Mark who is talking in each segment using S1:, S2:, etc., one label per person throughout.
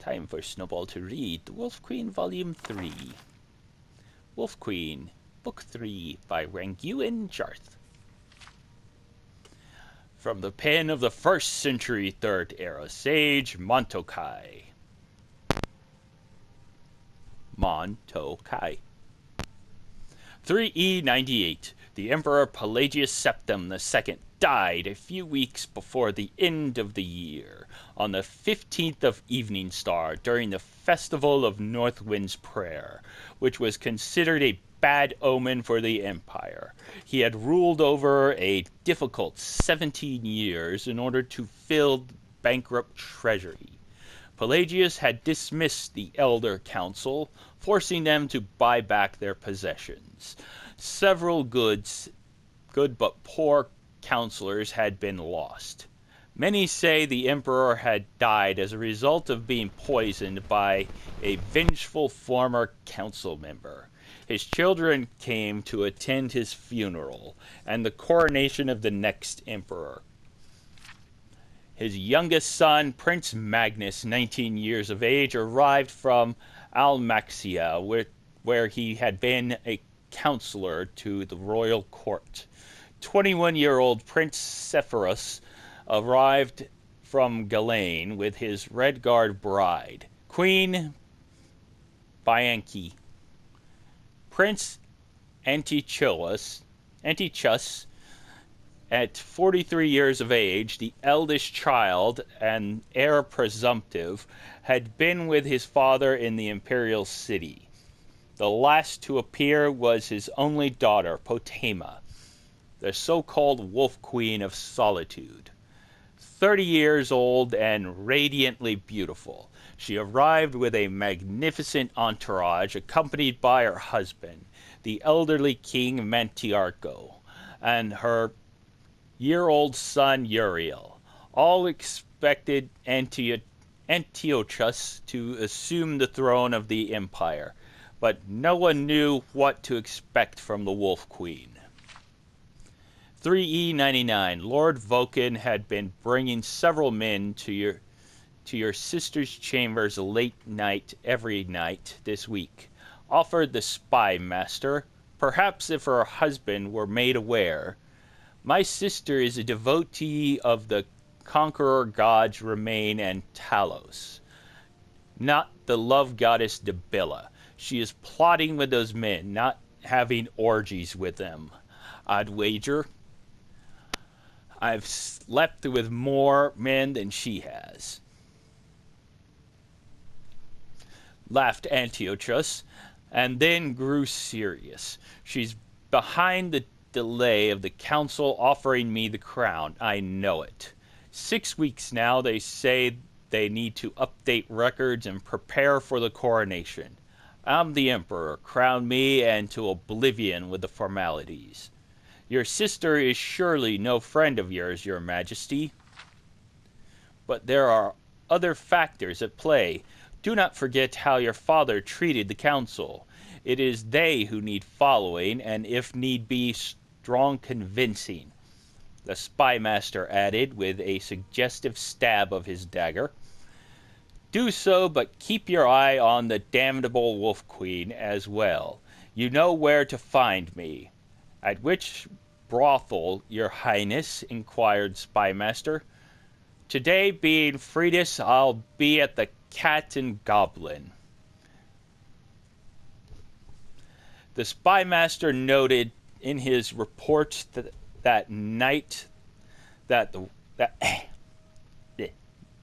S1: Time for Snowball to read The Wolf Queen, Volume 3. Wolf Queen, Book 3 by Ranguin Jarth. From the pen of the 1st century 3rd era sage, Montokai. 3E98. The Emperor Pelagius Septim II died a few weeks before the end of the year, on the 15th of Evening Star, during the Festival of Northwind's Prayer, which was considered a bad omen for the Empire. He had ruled over a difficult 17 years in order to fill the bankrupt treasury. Pelagius had dismissed the Elder Council, forcing them to buy back their possessions. Several good but poor counselors had been lost. Many say the emperor had died as a result of being poisoned by a vengeful former council member. His children came to attend his funeral and the coronation of the next emperor. His youngest son, Prince Magnus, 19 years of age, arrived from Almaxia, where he had been a counselor to the royal court. 21-year-old Prince Sepphoris arrived from Galain with his Redguard bride, Queen Bianchi. Prince Antichus, at 43 years of age, the eldest child and heir presumptive, had been with his father in the imperial city. The last to appear was his only daughter, Potema, the so-called Wolf Queen of Solitude. 30 years old and radiantly beautiful, she arrived with a magnificent entourage accompanied by her husband, the elderly King Mantiarco, and her year-old son Uriel. All expected Antiochus to assume the throne of the empire, but no one knew what to expect from the Wolf Queen. 3E99. Lord Vulcan had been bringing several men to your sister's chambers late night every night this week, offered the spy master. Perhaps if her husband were made aware. My sister is a devotee of the conqueror gods Remain and Talos, not the love goddess Debilla. She is plotting with those men, not having orgies with them. I'd wager I've slept with more men than she has. Laughed Antiochus, and then grew serious. She's behind the delay of the council offering me the crown. I know it. 6 weeks now, they say they need to update records and prepare for the coronation. I'm the emperor. Crown me and to oblivion with the formalities. Your sister is surely no friend of yours, your majesty. But there are other factors at play. Do not forget how your father treated the council. It is they who need following, and if need be, strong convincing. The spy master added with a suggestive stab of his dagger. Do so, but keep your eye on the damnable Wolf Queen as well. You know where to find me. At which brothel, your highness? Inquired Spymaster. Today, being Fridas, I'll be at the Cat and Goblin. The Spymaster noted in his report that night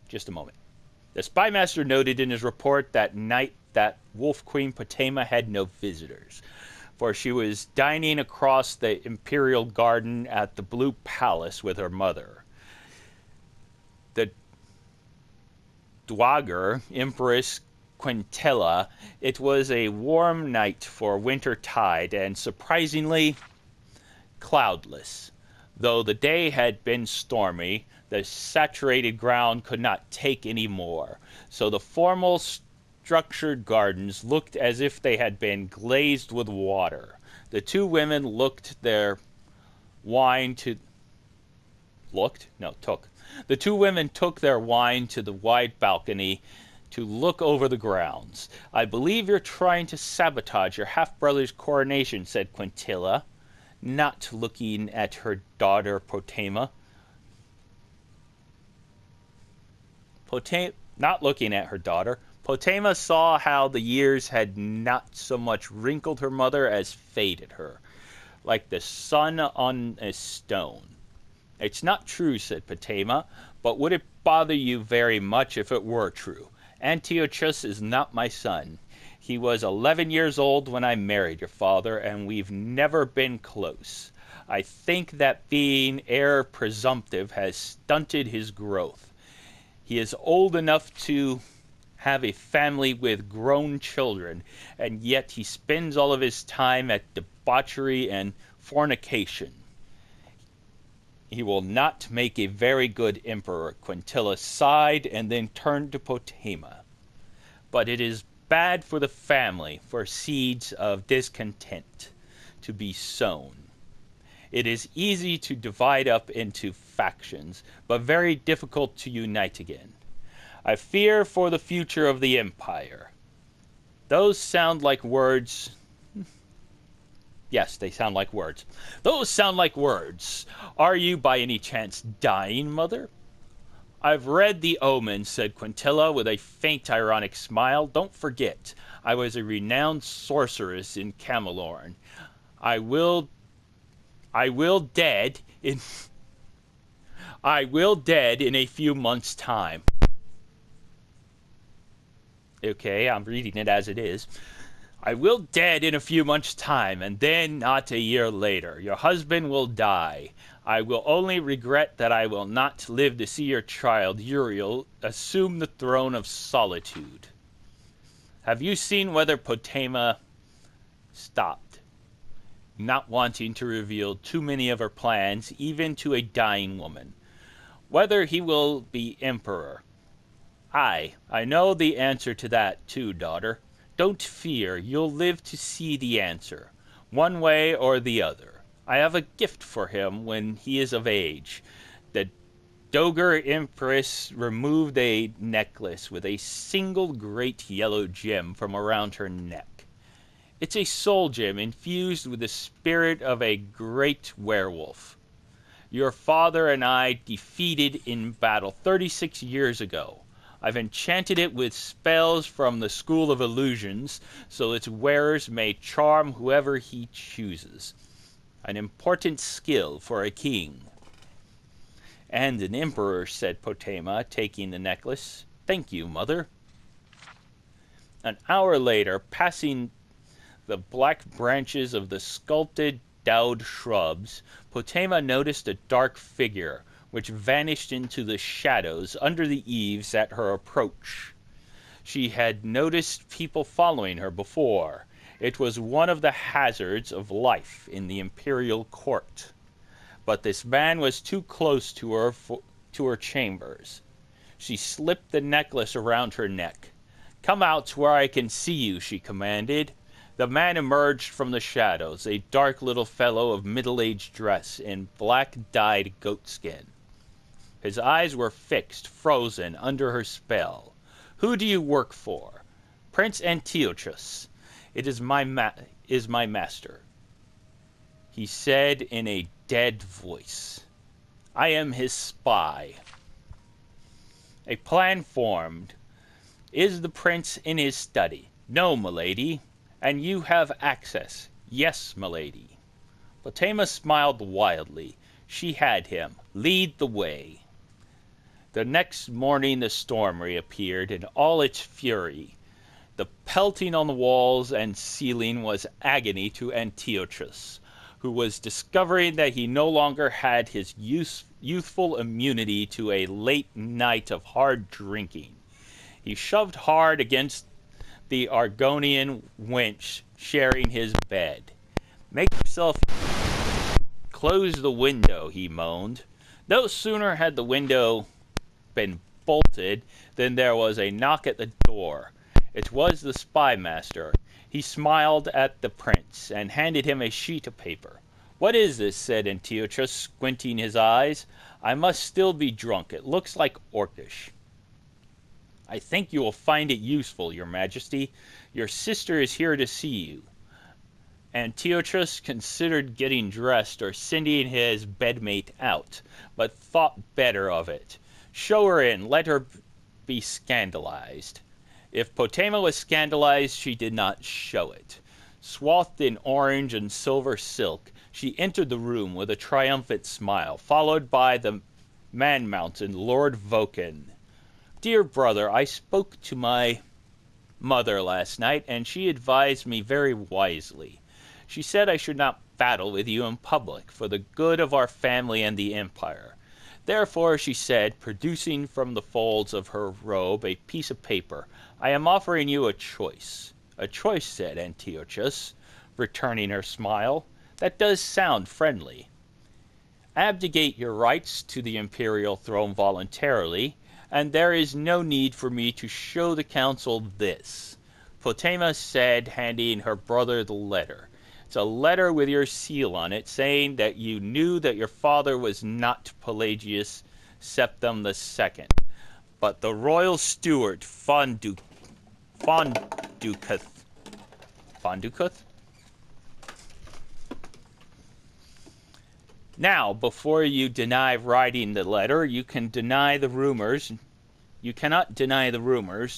S1: just a moment. The Spymaster noted in his report that night that Wolf Queen Potema had no visitors, for she was dining across the Imperial Garden at the Blue Palace with her mother. The Dowager Empress Quintella. It was a warm night for winter tide and surprisingly cloudless. Though the day had been stormy, the saturated ground could not take any more, so the formal structured gardens looked as if they had been glazed with water. The two women took. The two women took their wine to the wide balcony to look over the grounds. "I believe you're trying to sabotage your half-brother's coronation," said Quintilla, not looking at her daughter Potema. Not looking at her daughter, Potema saw how the years had not so much wrinkled her mother as faded her, like the sun on a stone. "It's not true," said Potema, "but would it bother you very much if it were true? Antiochus is not my son. He was 11 years old when I married your father, and we've never been close. I think that being heir presumptive has stunted his growth. He is old enough to have a family with grown children, and yet he spends all of his time at debauchery and fornication. He will not make a very good emperor." Quintilla sighed and then turned to Potema. "But it is bad for the family for seeds of discontent to be sown. It is easy to divide up into factions, but very difficult to unite again. I fear for the future of the empire." Those sound like words. Yes, they sound like words. "Those sound like words. Are you by any chance dying, mother?" "I've read the omens," said Quintilla with a faint ironic smile. "Don't forget, I was a renowned sorceress in Camelorn. I will dead in a few months' time." Okay, I'm reading it as it is. "I will dead in a few months' time, and then not a year later. Your husband will die. I will only regret that I will not live to see your child, Uriel, assume the throne of solitude." "Have you seen whether Potema—" stopped, not wanting to reveal too many of her plans, even to a dying woman. "Whether he will be emperor. I know the answer to that, too, daughter. Don't fear, you'll live to see the answer, one way or the other. I have a gift for him when he is of age." The Dogar Empress removed a necklace with a single great yellow gem from around her neck. "It's a soul gem infused with the spirit of a great werewolf. Your father and I defeated in battle 36 years ago. I've enchanted it with spells from the School of Illusions, so its wearers may charm whoever he chooses. An important skill for a king." "And an emperor," said Potema, taking the necklace. "Thank you, mother." An hour later, passing the black branches of the sculpted dowd shrubs, Potema noticed a dark figure, which vanished into the shadows under the eaves at her approach. She had noticed people following her before. It was one of the hazards of life in the imperial court. But this man was too close to her chambers. She slipped the necklace around her neck. "Come out where I can see you," she commanded. The man emerged from the shadows, a dark little fellow of middle-aged dress in black dyed goatskin. His eyes were fixed, frozen under her spell. "Who do you work for?" "Prince Antiochus. It is my master," he said in a dead voice. "I am his spy." A plan formed. "Is the prince in his study?" "No, milady." "And you have access?" "Yes, milady." Potema smiled wildly. She had him. Lead the way. The next morning the storm reappeared in all its fury. The pelting on the walls and ceiling was agony to Antiochus, who was discovering that he no longer had his youthful immunity to a late night of hard drinking. He shoved hard against the Argonian wench sharing his bed. "Make yourself... close the window," he moaned. No sooner had the window been bolted than there was a knock at the door. It was the spy master. He smiled at the prince and handed him a sheet of paper. "What is this?" said Antiochus, squinting his eyes. "I must still be drunk. It looks like Orcish." I think you will find it useful, your majesty. Your sister is here to see you. Antiochus considered getting dressed or sending his bedmate out, but thought better of it. Show her in, let her be scandalized. If Potema was scandalized, she did not show it. Swathed in orange and silver silk, she entered the room with a triumphant smile, followed by the man-mountain, Lord Voken. Dear brother, I spoke to my mother last night, and she advised me very wisely. She said I should not battle with you in public, for the good of our family and the empire. Therefore, she said, producing from the folds of her robe a piece of paper, I am offering you a choice. A choice, said Antiochus, returning her smile. That does sound friendly. Abdicate your rights to the imperial throne voluntarily, and there is no need for me to show the council this. Potema said, handing her brother the letter. It's a letter with your seal on it, saying that you knew that your father was not Pelagius Septim II, but the royal steward Fonducuth. Fonducuth? Now, before you deny writing the letter, you cannot deny the rumors,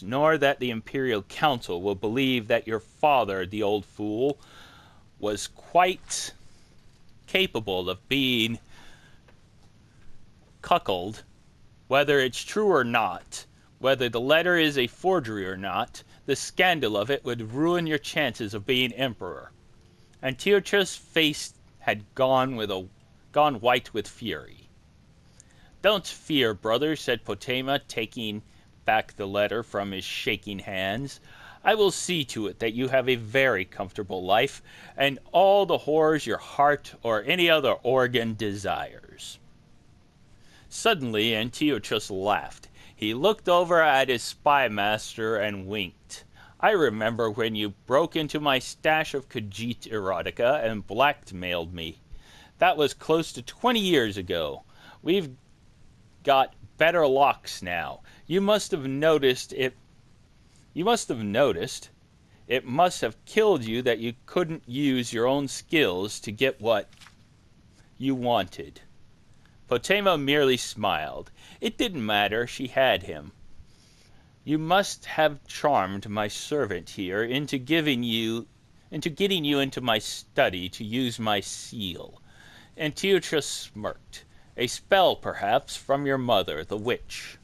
S1: nor that the imperial council will believe that your father, the old fool, was quite capable of being cuckolded. Whether it's true or not, whether the letter is a forgery or not, the scandal of it would ruin your chances of being emperor. Antiochus' face had gone white with fury. Don't fear, brother, said Potema, taking back the letter from his shaking hands. I will see to it that you have a very comfortable life, and all the horrors your heart or any other organ desires. Suddenly Antiochus laughed. He looked over at his spy master and winked. I remember when you broke into my stash of Khajiit erotica and blackmailed me. That was close to 20 years ago. We've got better locks now. You must have noticed. It must have killed you that you couldn't use your own skills to get what you wanted. Potema merely smiled. It didn't matter. She had him. You must have charmed my servant here into getting you into my study to use my seal. Antiochus smirked. A spell, perhaps, from your mother, the witch.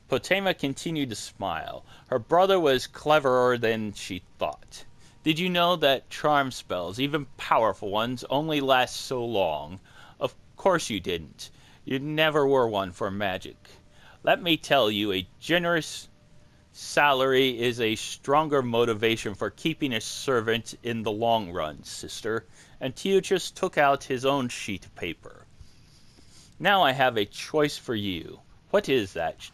S1: Potema continued to smile. Her brother was cleverer than she thought. Did you know that charm spells, even powerful ones, only last so long? Of course you didn't. You never were one for magic. Let me tell you, a generous salary is a stronger motivation for keeping a servant in the long run, sister. Antiochus took out his own sheet of paper. Now I have a choice for you. What is that?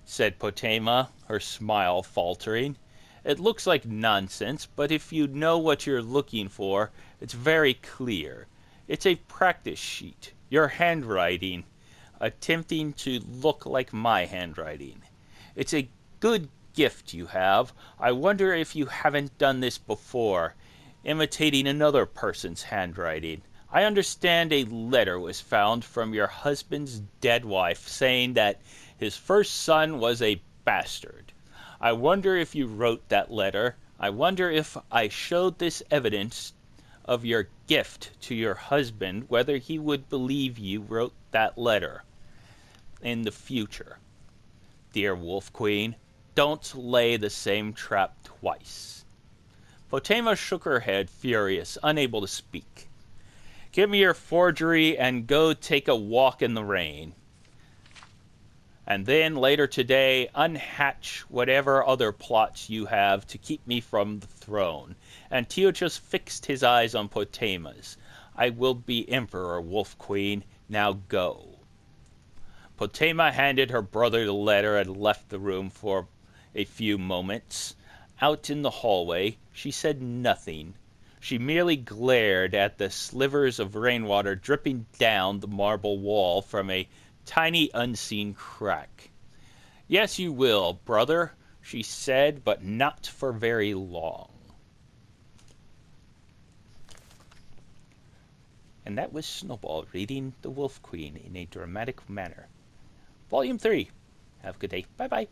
S1: Said Potema, her smile faltering. It looks like nonsense, but if you know what you're looking for, it's very clear. It's a practice sheet, your handwriting, attempting to look like my handwriting. It's a good gift you have. I wonder if you haven't done this before, imitating another person's handwriting. I understand a letter was found from your husband's dead wife saying that his first son was a bastard. I wonder if you wrote that letter. I wonder if I showed this evidence of your gift to your husband, whether he would believe you wrote that letter in the future. Dear Wolf Queen, don't lay the same trap twice. Potema shook her head, furious, unable to speak. Give me your forgery and go take a walk in the rain. And then, later today, unhatch whatever other plots you have to keep me from the throne. Antiochus fixed his eyes on Potema's. I will be emperor, Wolf Queen. Now go. Potema handed her brother the letter and left the room for a few moments. Out in the hallway, she said nothing. She merely glared at the slivers of rainwater dripping down the marble wall from a tiny unseen crack. Yes, you will, brother, she said, but not for very long. And that was Snowball reading The Wolf Queen in a dramatic manner. Volume 3. Have a good day. Bye-bye.